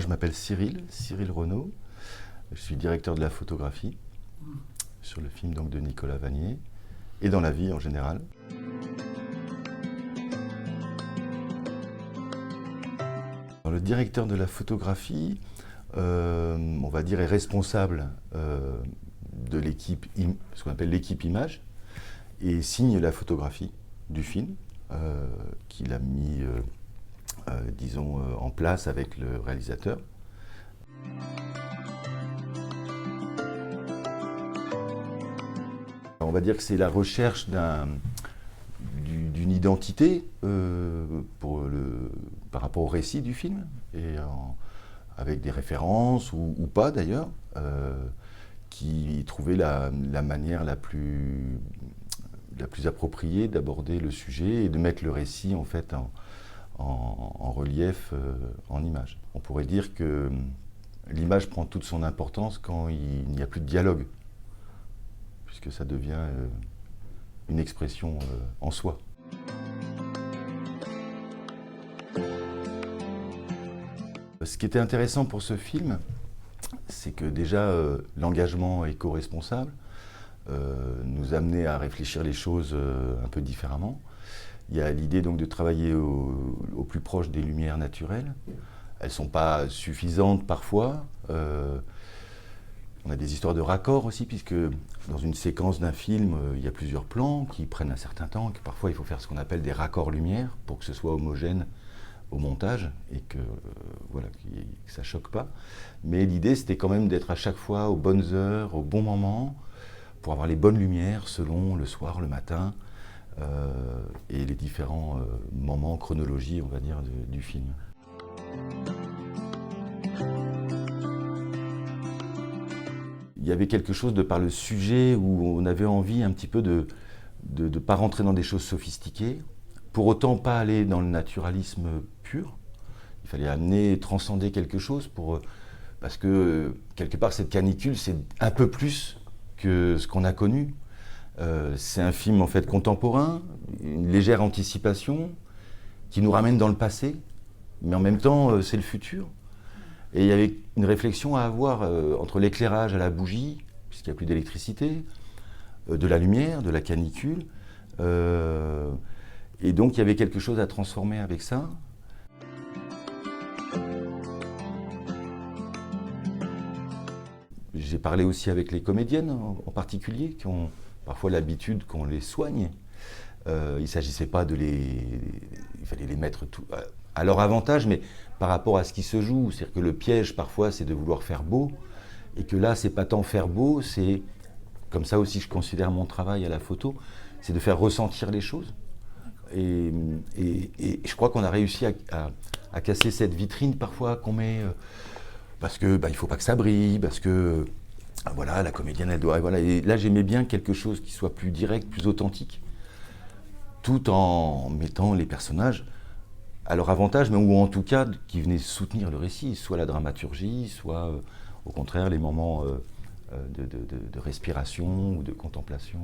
Je m'appelle Cyril Renaud. Je suis directeur de la photographie sur le film donc, de Nicolas Vanier et dans la vie en général. Alors, le directeur de la photographie, on va dire, est responsable de l'équipe, ce qu'on appelle l'équipe image, et signe la photographie du film qu'il a mis, disons, en place avec le réalisateur. On va dire que c'est la recherche d'une identité par rapport au récit du film, et avec des références ou pas d'ailleurs, qui trouvaient la manière la plus appropriée d'aborder le sujet et de mettre le récit en fait en relief, en image. On pourrait dire que l'image prend toute son importance quand il n'y a plus de dialogue, puisque ça devient une expression en soi. Ce qui était intéressant pour ce film, c'est que déjà l'engagement éco-responsable nous amenait à réfléchir les choses un peu différemment. Il y a l'idée donc de travailler au plus proche des lumières naturelles. Elles ne sont pas suffisantes parfois. On a des histoires de raccords aussi, puisque dans une séquence d'un film, il y a plusieurs plans qui prennent un certain temps, et que parfois il faut faire ce qu'on appelle des raccords lumière pour que ce soit homogène au montage et que, voilà, que ça ne choque pas. Mais l'idée, c'était quand même d'être à chaque fois aux bonnes heures, au bon moment, pour avoir les bonnes lumières selon le soir, le matin, et les différents moments, chronologie, on va dire, du film. Il y avait quelque chose de par le sujet où on avait envie un petit peu de ne pas rentrer dans des choses sophistiquées, pour autant pas aller dans le naturalisme pur. Il fallait amener, transcender quelque chose parce que quelque part cette canicule c'est un peu plus que ce qu'on a connu. C'est un film en fait contemporain, une légère anticipation qui nous ramène dans le passé, mais en même temps c'est le futur. Et il y avait une réflexion à avoir entre l'éclairage à la bougie, puisqu'il n'y a plus d'électricité, de la lumière, de la canicule. Et donc il y avait quelque chose à transformer avec ça. J'ai parlé aussi avec les comédiennes en particulier, qui ont parfois l'habitude qu'on les soigne. Il ne s'agissait pas il fallait les mettre tout à leur avantage, mais par rapport à ce qui se joue. C'est-à-dire que le piège, parfois, c'est de vouloir faire beau, et que là, c'est pas tant faire beau, c'est, comme ça aussi je considère mon travail à la photo, c'est de faire ressentir les choses. Et je crois qu'on a réussi à casser cette vitrine, parfois, qu'on met, parce que il faut pas que ça brille, parce que, voilà, la comédienne, elle doit... Voilà. Et là, j'aimais bien quelque chose qui soit plus direct, plus authentique, tout en mettant les personnages à leur avantage, mais ou en tout cas qui venaient soutenir le récit, soit la dramaturgie, soit au contraire les moments de respiration ou de contemplation.